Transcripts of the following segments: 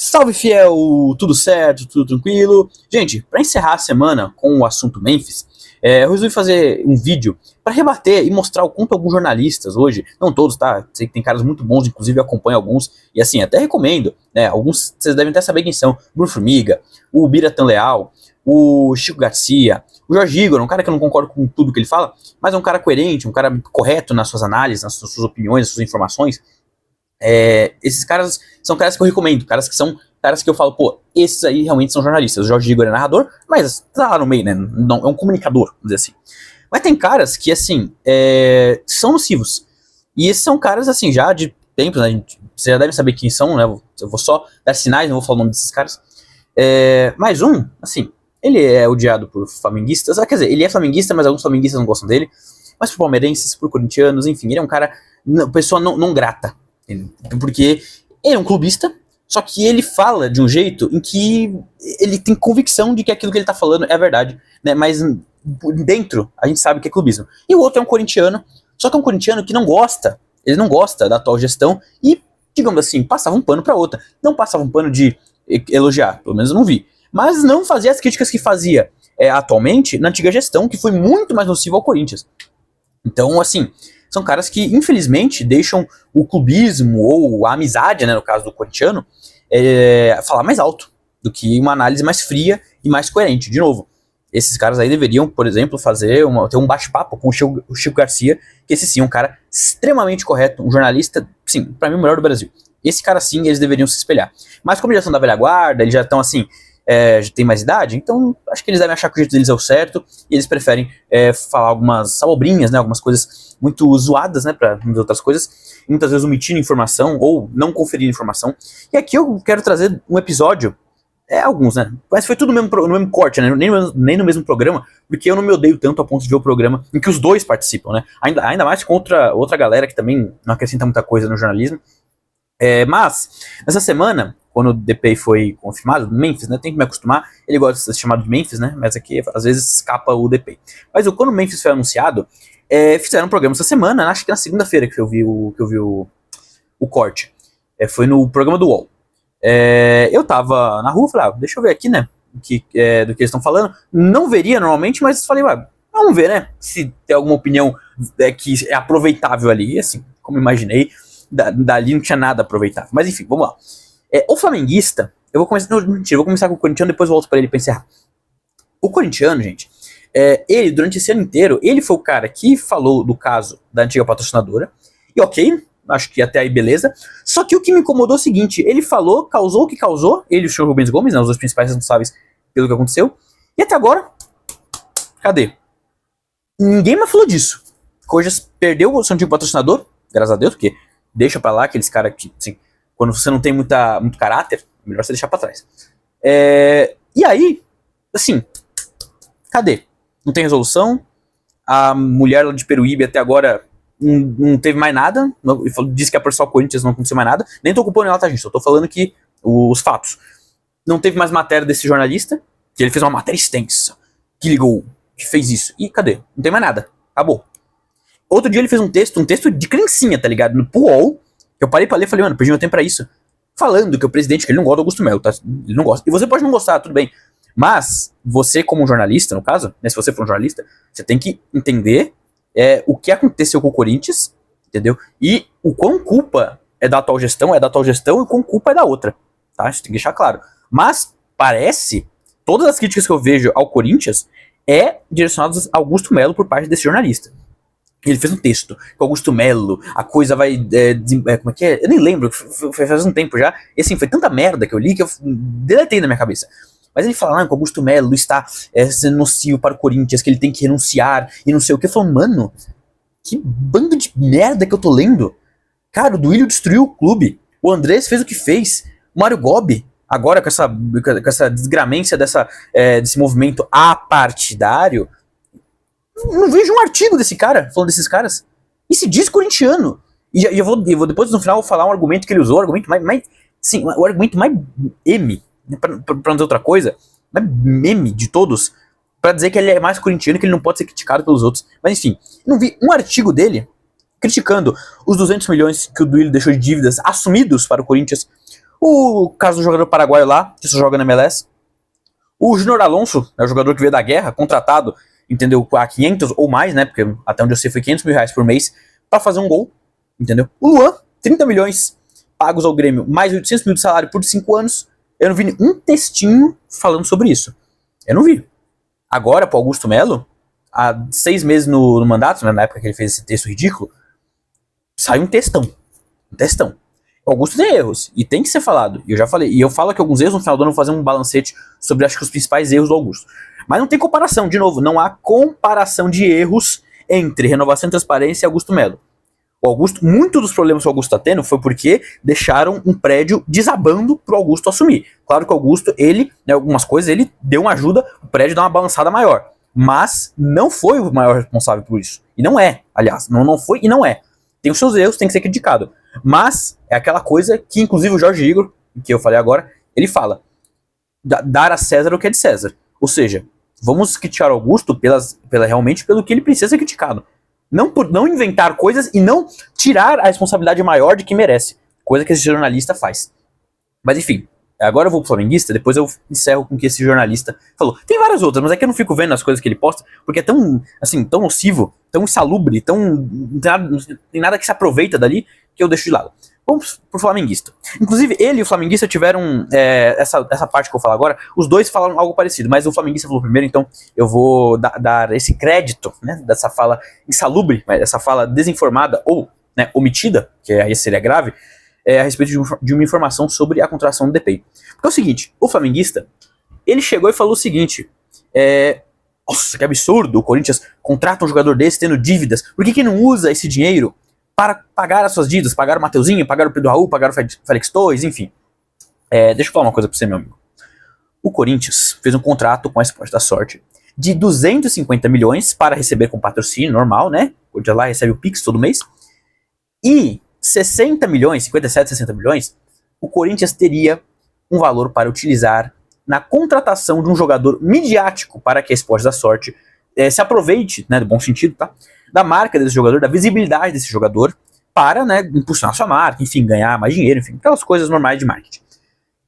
Salve fiel, tudo certo, tudo tranquilo? Gente, para encerrar a semana com o assunto Memphis, eu resolvi fazer um vídeo para rebater e mostrar o quanto alguns jornalistas hoje, não todos, tá? Sei que tem caras muito bons, inclusive eu acompanho alguns, e assim, até recomendo, né? Alguns vocês devem até saber quem são: Bruno Formiga, o Biratan Leal, o Chico Garcia, o Jorge Igor, um cara que eu não concordo com tudo que ele fala, mas é um cara coerente, um cara correto nas suas análises, nas suas opiniões, nas suas informações. Esses caras são caras que eu recomendo, caras que eu falo, pô, esses aí realmente são jornalistas. O Jorge Igor é narrador, mas tá lá no meio, né? Não, é um comunicador, vamos dizer assim. Mas tem caras que, assim, são nocivos. E esses são caras, assim, já de tempos, né? Vocês já devem saber quem são, né? Eu vou só dar sinais, não vou falar o nome desses caras. Mais um, assim, ele é odiado por flamenguistas. Quer dizer, ele é flamenguista, mas alguns flamenguistas não gostam dele. Mas por palmeirenses, por corintianos, enfim, ele é um cara, pessoa não grata. Porque ele é um clubista, só que ele fala de um jeito em que ele tem convicção de que aquilo que ele tá falando é verdade, né? Mas dentro a gente sabe que é clubismo. E o outro é um corintiano, só que é um corintiano que não gosta, ele não gosta da atual gestão e, digamos assim, passava um pano pra outra. Não passava um pano de elogiar, pelo menos eu não vi, mas não fazia as críticas que fazia atualmente na antiga gestão, que foi muito mais nociva ao Corinthians. Então, assim, são caras que, infelizmente, deixam o clubismo ou a amizade, né, no caso do corintiano, falar mais alto do que uma análise mais fria e mais coerente. De novo, esses caras aí deveriam, por exemplo, ter um bate-papo com o Chico Garcia, que esse sim é um cara extremamente correto, um jornalista, sim, pra mim o melhor do Brasil. Esse cara sim, eles deveriam se espelhar. Mas como eles já são da velha guarda, eles já estão assim, já tem mais idade, então acho que eles devem achar que o jeito deles é o certo, e eles preferem falar algumas salobrinhas, né, algumas coisas muito zoadas, né, para outras coisas, e muitas vezes omitindo informação ou não conferindo informação. E aqui eu quero trazer um episódio, alguns, né, mas foi tudo no mesmo corte, né, nem no mesmo programa, porque eu não me odeio tanto a ponto de ver o programa em que os dois participam, né, ainda mais contra outra galera que também não acrescenta muita coisa no jornalismo. Mas, nessa semana, quando o DP foi confirmado, Memphis, né, tem que me acostumar, ele gosta de ser chamado de Memphis, né, mas aqui às vezes escapa o DP. Mas quando o Memphis foi anunciado, fizeram um programa essa semana, acho que na segunda-feira que eu vi o corte, foi no programa do UOL. Eu tava na rua, falei, deixa eu ver aqui, né, do que eles estão falando. Não veria normalmente, mas falei, vamos ver, né, se tem alguma opinião que é aproveitável ali, e assim, como imaginei, dali não tinha nada aproveitável. Mas enfim, vamos lá. O flamenguista, eu vou começar. Não, mentira, eu vou começar com o corintiano, depois volto pra ele pra encerrar. O corintiano, gente, ele, durante esse ano inteiro, ele foi o cara que falou do caso da antiga patrocinadora. E ok, acho que até aí beleza. Só que o que me incomodou é o seguinte: ele falou, causou o que causou, ele e o senhor Rubens Gomes, né, os dois principais responsáveis pelo que aconteceu. E até agora, cadê? Ninguém mais falou disso. Cojas perdeu o seu antigo patrocinador, graças a Deus, porque deixa pra lá aqueles caras que, assim, quando você não tem muito caráter, é melhor você deixar pra trás. E aí, assim, cadê? Não tem resolução. A mulher lá de Peruíbe até agora não teve mais nada. Disse que a pessoal Corinthians não aconteceu mais nada. Nem tô culpando ela, tá, gente? Eu tô falando que os fatos. Não teve mais matéria desse jornalista, que ele fez uma matéria extensa, que ligou, que fez isso. E cadê? Não tem mais nada. Acabou. Outro dia ele fez um texto de crencinha, tá ligado? No UOL, que eu parei pra ler e falei, mano, perdi meu tempo pra isso. Falando que o presidente, que ele não gosta do Augusto Melo, tá? Ele não gosta. E você pode não gostar, tudo bem. Mas, você como jornalista, no caso, né, se você for um jornalista, você tem que entender o que aconteceu com o Corinthians, entendeu? E o quão culpa é da atual gestão, e o quão culpa é da outra, tá? Isso tem que deixar claro. Mas, parece, todas as críticas que eu vejo ao Corinthians direcionadas a Augusto Melo por parte desse jornalista. Ele fez um texto com Augusto Melo, a coisa vai... como é que é? Eu nem lembro, foi faz um tempo já. E assim, foi tanta merda que eu li que eu deletei na minha cabeça. Mas ele fala que o Augusto Melo está sendo nocivo para o Corinthians, que ele tem que renunciar e não sei o que. Eu falo, mano, que bando de merda que eu tô lendo. Cara, o Duílio destruiu o clube. O Andrés fez o que fez. O Mário Gobi, agora com essa desgramência desse movimento apartidário, não vejo um artigo desse cara, falando desses caras. E se diz corintiano. E eu vou depois, no final, falar um argumento que ele usou, o argumento mais sim, o argumento mais M, pra não dizer outra coisa, mais meme de todos, pra dizer que ele é mais corintiano, que ele não pode ser criticado pelos outros. Mas enfim, não vi um artigo dele criticando os 200 milhões que o Duílio deixou de dívidas assumidos para o Corinthians, O caso do jogador paraguaio lá, que só joga na MLS. O Júnior Alonso, é o jogador que veio da guerra, contratado, entendeu, a 500 ou mais, né, porque até onde eu sei foi 500 mil reais por mês, pra fazer um gol, entendeu? O Luan, 30 milhões pagos ao Grêmio, mais 800 mil de salário por 5 anos. Eu não vi um textinho falando sobre isso. Eu não vi. Agora, pro Augusto Melo, há 6 meses no mandato, né, na época que ele fez esse texto ridículo, sai um textão. Um textão. O Augusto tem erros, e tem que ser falado. E eu já falei, e eu falo que alguns erros no final do ano eu vou fazer um balancete sobre, acho que, os principais erros do Augusto. Mas não tem comparação, de novo, não há comparação de erros entre renovação e transparência e Augusto Melo. O Augusto, muito dos problemas que o Augusto tá tendo foi porque deixaram um prédio desabando pro Augusto assumir. Claro que o Augusto, ele, né, algumas coisas, ele deu uma ajuda, o prédio dá uma balançada maior. Mas não foi o maior responsável por isso. E não é, aliás, não foi e não é. Tem os seus erros, tem que ser criticado. Mas é aquela coisa que, inclusive, o Jorge Igor, que eu falei agora, ele fala: dar a César o que é de César. Ou seja, vamos criticar o Augusto realmente pelo que ele precisa ser criticado. Não por não inventar coisas e não tirar a responsabilidade maior de que merece. Coisa que esse jornalista faz. Mas enfim, agora eu vou pro flamenguista, depois eu encerro com o que esse jornalista falou. Tem várias outras, mas é que eu não fico vendo as coisas que ele posta, porque é tão, assim, tão nocivo, tão insalubre, não tem nada que se aproveita dali, que eu deixo de lado. Vamos pro flamenguista. Inclusive, ele e o flamenguista tiveram essa parte que eu falo agora, os dois falaram algo parecido, mas o flamenguista falou primeiro, então eu vou dar esse crédito, né, dessa fala insalubre, essa fala desinformada ou, né, omitida, que aí seria grave, a respeito de uma informação sobre a contratação do Depay. Porque é o seguinte, o flamenguista, ele chegou e falou o seguinte: nossa, que absurdo, o Corinthians contrata um jogador desse tendo dívidas, por que não usa esse dinheiro para pagar as suas dívidas, pagar o Mateuzinho, pagar o Pedro Raul, pagar o Félix Torres, enfim. Deixa eu falar uma coisa pra você, meu amigo. O Corinthians fez um contrato com a Esporte da Sorte de 250 milhões para receber com patrocínio normal, né? O Corinthians lá recebe o Pix todo mês. E 60 milhões, 57, 60 milhões, o Corinthians teria um valor para utilizar na contratação de um jogador midiático para que a Esporte da Sorte se aproveite, né, do bom sentido, tá? Da marca desse jogador, da visibilidade desse jogador, para, né, impulsionar sua marca, enfim, ganhar mais dinheiro, enfim, aquelas coisas normais de marketing.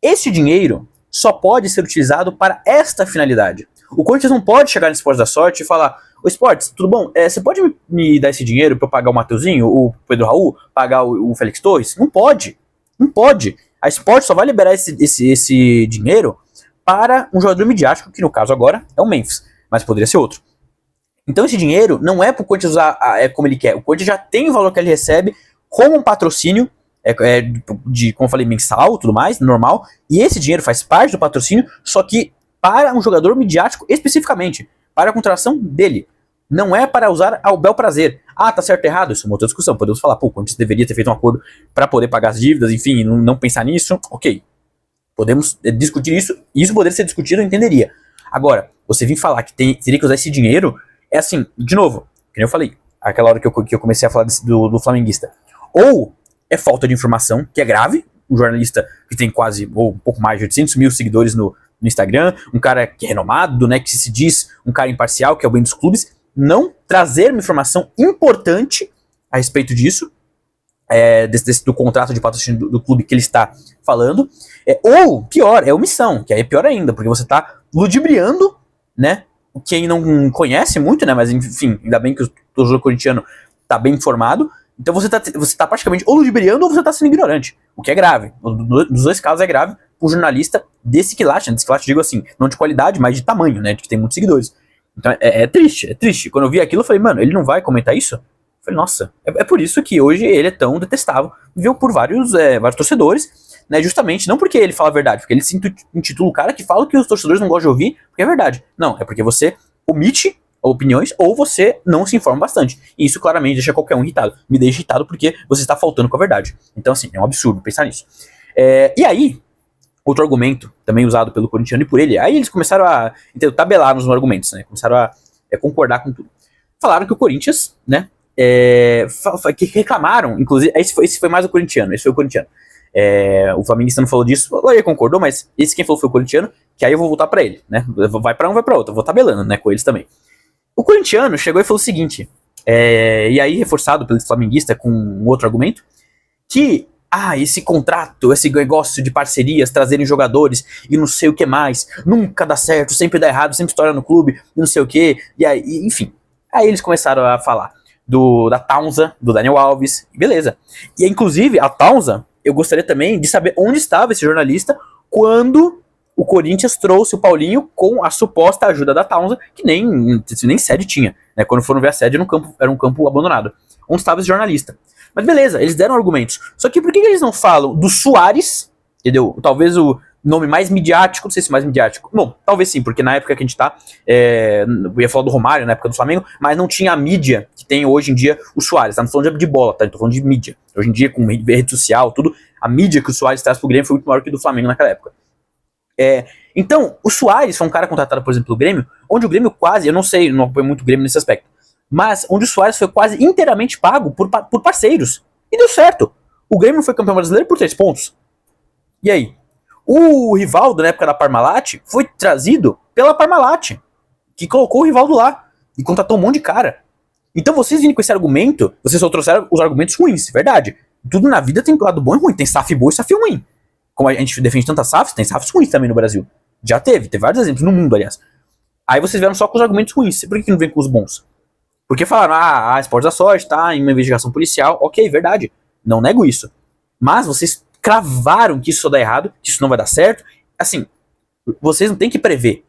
Esse dinheiro só pode ser utilizado para esta finalidade. O Corinthians não pode chegar no Esporte da Sorte e falar: ô Esportes, tudo bom? Você pode me dar esse dinheiro para eu pagar o Mateuzinho, o Pedro Raul, pagar o Félix Torres? Não pode. Não pode. A Sport só vai liberar esse dinheiro para um jogador midiático, que no caso agora é o Memphis, mas poderia ser outro. Então esse dinheiro não é para o Corinthians usar como ele quer. O Corinthians já tem o valor que ele recebe como um patrocínio, como eu falei, mensal, tudo mais, normal. E esse dinheiro faz parte do patrocínio, só que para um jogador midiático especificamente, para a contratação dele. Não é para usar ao bel prazer. Ah, tá certo ou errado? Isso é uma outra discussão. Podemos falar, pô, o Corinthians deveria ter feito um acordo para poder pagar as dívidas, enfim, não pensar nisso. Ok. Podemos discutir isso. Isso poderia ser discutido, eu entenderia. Agora, você vir falar que teria que usar esse dinheiro, é assim, de novo, que nem eu falei, aquela hora que eu comecei a falar do flamenguista. Ou é falta de informação, que é grave, um jornalista que tem quase, ou um pouco mais de 800 mil seguidores no Instagram, um cara que é renomado, né, que se diz um cara imparcial, que é o bem dos clubes, não trazer uma informação importante a respeito disso, do contrato de patrocínio do clube que ele está falando, ou, pior, é omissão, que aí é pior ainda, porque você está ludibriando, né, quem não conhece muito, né, mas enfim, ainda bem que o torcedor corintiano está bem informado, então você tá praticamente ou ludibriando ou você está sendo ignorante, o que é grave. Nos dois casos é grave pro jornalista desse quilate, digo assim, não de qualidade, mas de tamanho, né, de que tem muitos seguidores. Então é triste, é triste. Quando eu vi aquilo, eu falei, mano, ele não vai comentar isso? Eu falei, nossa, é por isso que hoje ele é tão detestável, viu por vários torcedores, né, justamente, não porque ele fala a verdade, porque ele se intitula o cara que fala que os torcedores não gostam de ouvir, porque é verdade. Não, é porque você omite opiniões ou você não se informa bastante. E isso claramente deixa qualquer um irritado. Me deixa irritado porque você está faltando com a verdade. Então, assim, é um absurdo pensar nisso. E aí, outro argumento também usado pelo corintiano e por ele, aí eles começaram a tabelar nos argumentos, né? Começaram a concordar com tudo. Falaram que o Corinthians, né? Que reclamaram, inclusive, esse foi mais o corintiano, esse foi o corintiano. O flamenguista não falou disso, ele concordou, mas esse quem falou foi o corintiano, que aí eu vou voltar pra ele, né? Vai pra um, vai pra outro, eu vou tabelando, né, com eles também. O corintiano chegou e falou o seguinte, e aí reforçado pelo flamenguista com um outro argumento, que esse contrato, esse negócio de parcerias, trazerem jogadores e não sei o que mais, nunca dá certo, sempre dá errado, sempre estoura no clube, e não sei o que, e aí, enfim. Aí eles começaram a falar da Taunza, do Daniel Alves, beleza. E inclusive, a Taunza, eu gostaria também de saber onde estava esse jornalista quando o Corinthians trouxe o Paulinho com a suposta ajuda da Taunza, que nem sede tinha, né? Quando foram ver a sede, era um campo abandonado. Onde estava esse jornalista? Mas beleza, eles deram argumentos. Só que por que eles não falam do Suárez, entendeu? Talvez o nome mais midiático, não sei se mais midiático. Bom, talvez sim, porque na época que a gente tá, eu ia falar do Romário, na época do Flamengo, mas não tinha a mídia que tem hoje em dia o Suárez. Tá? Não tô falando de bola, tá? Eu tô falando de mídia. Hoje em dia, com rede social, tudo, a mídia que o Suárez traz pro Grêmio foi muito maior que do Flamengo naquela época. Então, o Suárez foi um cara contratado, por exemplo, pelo Grêmio, onde o Grêmio quase, eu não sei, não apoio muito o Grêmio nesse aspecto, mas onde o Suárez foi quase inteiramente pago por parceiros. E deu certo. O Grêmio foi campeão brasileiro por 3 pontos. E aí? O Rivaldo, na época da Parmalat, foi trazido pela Parmalat, que colocou o Rivaldo lá e contratou um monte de cara. Então vocês vindo com esse argumento, vocês só trouxeram os argumentos ruins, verdade. Tudo na vida tem lado bom e ruim, tem SAF boa e SAF ruim. Como a gente defende tantas SAFs, tem SAFs ruins também no Brasil. Já teve vários exemplos no mundo, aliás. Aí vocês vieram só com os argumentos ruins. Por que não vem com os bons? Porque falaram, Esportes da Sorte tá em uma investigação policial. Ok, verdade. Não nego isso. Mas vocês cravaram que isso só dá errado, que isso não vai dar certo. Assim, vocês não tem que prever.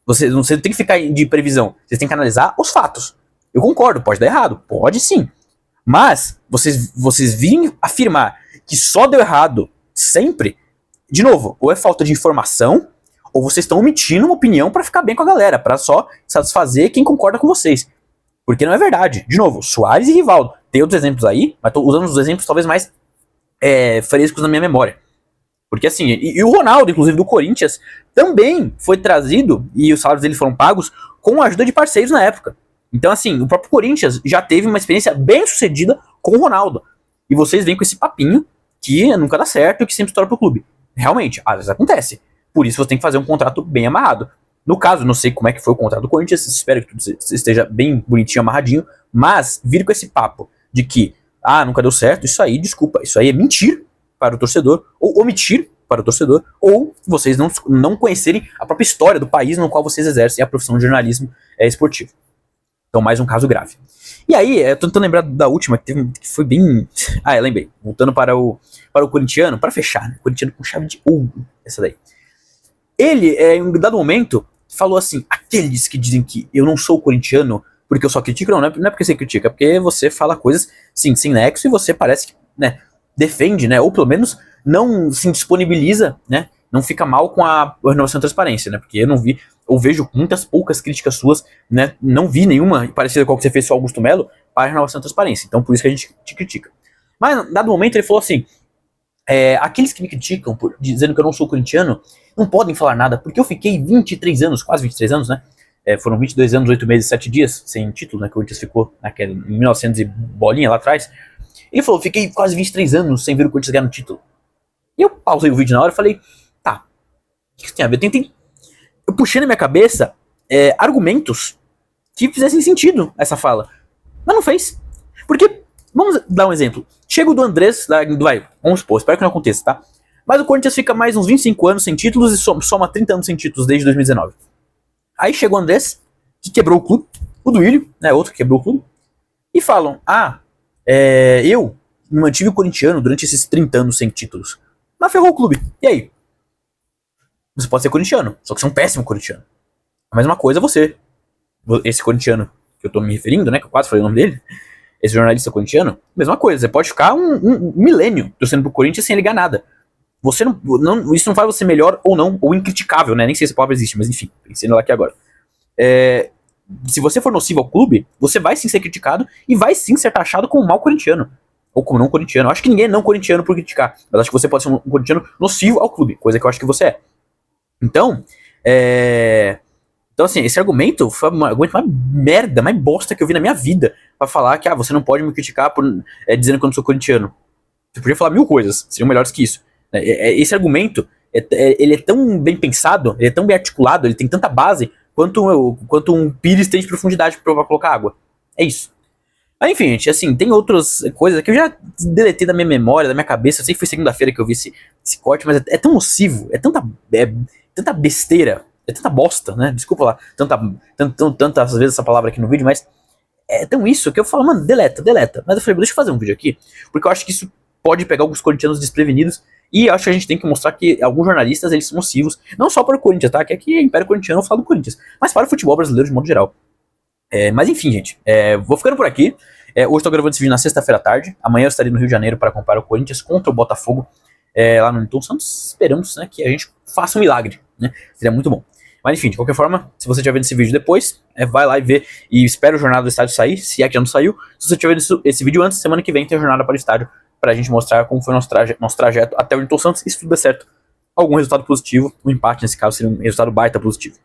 Vocês não tem que ficar de previsão. Vocês têm que analisar os fatos. Eu concordo, pode dar errado. Pode sim. Mas vocês virem afirmar que só deu errado sempre, de novo, ou é falta de informação, ou vocês estão omitindo uma opinião pra ficar bem com a galera, pra só satisfazer quem concorda com vocês. Porque não é verdade. De novo, Suárez e Rivaldo. Tem outros exemplos aí, mas tô usando os exemplos talvez mais frescos na minha memória. Porque assim, e o Ronaldo, inclusive do Corinthians, também foi trazido, e os salários dele foram pagos, com a ajuda de parceiros na época. Então assim, o próprio Corinthians já teve uma experiência bem sucedida com o Ronaldo. E vocês vêm com esse papinho que nunca dá certo e que sempre estoura pro clube. Realmente, às vezes acontece. Por isso você tem que fazer um contrato bem amarrado. No caso, não sei como é que foi o contrato do Corinthians, espero que tudo esteja bem bonitinho, amarradinho, mas vir com esse papo de que, nunca deu certo, isso aí, desculpa, isso aí é mentir para o torcedor, ou omitir para o torcedor, ou vocês não conhecerem a própria história do país no qual vocês exercem a profissão de jornalismo esportivo. Então, mais um caso grave. E aí, eu tô tentando lembrar da última, que foi bem... eu lembrei. Voltando para o corintiano, para fechar, né? Corintiano com chave de ouro, essa daí. Ele, em um dado momento, falou assim, aqueles que dizem que eu não sou corintiano porque eu só critico, não é porque você critica, é porque você fala coisas, sim, sem nexo, e você parece que, né, defende, né, ou pelo menos não se disponibiliza, né, não fica mal com a renovação e transparência, né, porque eu vejo muitas poucas críticas suas, né, não vi nenhuma parecida com a que você fez com o Augusto Melo para a renovação e transparência, então por isso que a gente te critica. Mas, dado momento, ele falou assim, aqueles que me criticam dizendo que eu não sou corintiano, não podem falar nada, porque eu fiquei 23 anos, quase 23 anos, né? Foram 22 anos, 8 meses, 7 dias sem título, né? Que o Corinthians ficou em 1900 e bolinha lá atrás. Ele falou, fiquei quase 23 anos sem ver o Corinthians ganhar no título. E eu pausei o vídeo na hora e falei, tá, o que isso tem a ver? Eu puxei na minha cabeça argumentos que fizessem sentido essa fala. Mas não fez. Porque, vamos dar um exemplo. Chega o do Andrés, vamos supor, espero que não aconteça, tá? Mas o Corinthians fica mais uns 25 anos sem títulos e soma 30 anos sem títulos desde 2019. Aí chega o Andrés, que quebrou o clube, o Duílio, né, outro que quebrou o clube, e falam, eu me mantive corintiano durante esses 30 anos sem títulos, mas ferrou o clube, e aí? Você pode ser corintiano, só que você é um péssimo corintiano. A mesma coisa esse corintiano que eu tô me referindo, né, que eu quase falei o nome dele, esse jornalista corintiano, mesma coisa, você pode ficar um milênio torcendo pro Corinthians sem ligar nada. Você isso não faz você melhor ou não, ou incriticável, né? Nem sei se a palavra existe, mas enfim, pensei nela aqui agora. Se você for nocivo ao clube, você vai sim ser criticado e vai sim ser taxado como mau corintiano. Ou como não corintiano. Acho que ninguém é não corintiano por criticar, mas acho que você pode ser um corintiano nocivo ao clube, coisa que eu acho que você é. Então, assim, esse argumento foi o argumento mais merda, mais bosta que eu vi na minha vida, pra falar que, você não pode me criticar por dizendo que eu não sou corintiano. Você podia falar 1000 coisas, seriam melhores que isso. Esse argumento, ele é tão bem pensado, ele é tão bem articulado, ele tem tanta base quanto um pires tem de profundidade para colocar água. É isso. Mas enfim, gente, assim, tem outras coisas que eu já deletei da minha memória, da minha cabeça. Eu sei que foi segunda-feira que eu vi esse corte, mas é tão nocivo, tanta besteira, é tanta bosta, né? Desculpa lá, tantas vezes essa palavra aqui no vídeo, mas é tão isso que eu falo, mano, deleta. Mas eu falei, deixa eu fazer um vídeo aqui, porque eu acho que isso pode pegar alguns corintianos desprevenidos. E eu acho que a gente tem que mostrar que alguns jornalistas, eles são nocivos, não só para o Corinthians, tá? Que aqui é Império Corintiano, eu falo do Corinthians, mas para o futebol brasileiro de modo geral. Mas enfim, gente, vou ficando por aqui. Hoje estou gravando esse vídeo na sexta-feira à tarde. Amanhã eu estarei no Rio de Janeiro para acompanhar o Corinthians contra o Botafogo, lá no Newton Santos. Esperamos, né, que a gente faça um milagre, né? Seria muito bom. Mas enfim, de qualquer forma, se você estiver vendo esse vídeo depois, vai lá e vê. E espera o Jornada do Estádio sair, se é que já não saiu. Se você estiver vendo esse vídeo antes, semana que vem tem a jornada para o estádio, pra gente mostrar como foi nosso trajeto até o Newton Santos. E se tudo der certo, algum resultado positivo. Um empate, nesse caso, seria um resultado baita positivo.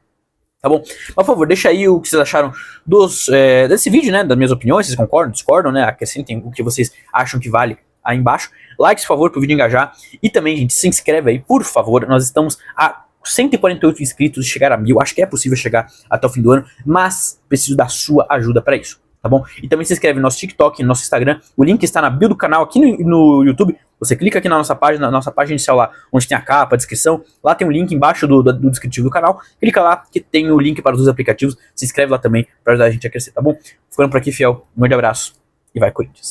Tá bom? Mas, por favor, deixa aí o que vocês acharam desse vídeo, né? Das minhas opiniões, vocês concordam, discordam, né? Acrescentem o que vocês acham que vale aí embaixo. Likes, por favor, pro vídeo engajar. E também, gente, se inscreve aí, por favor. Nós estamos a 148 inscritos, chegar a 1000. Acho que é possível chegar até o fim do ano, mas preciso da sua ajuda para isso, tá bom? E também se inscreve no nosso TikTok, no nosso Instagram. O link está na bio do canal aqui no YouTube. Você clica aqui na nossa página inicial lá, onde tem a capa, a descrição. Lá tem um link embaixo do descritivo do canal. Clica lá que tem o link para os dois aplicativos. Se inscreve lá também para ajudar a gente a crescer, tá bom? Ficando por aqui, fiel. Um grande abraço e vai, Corinthians.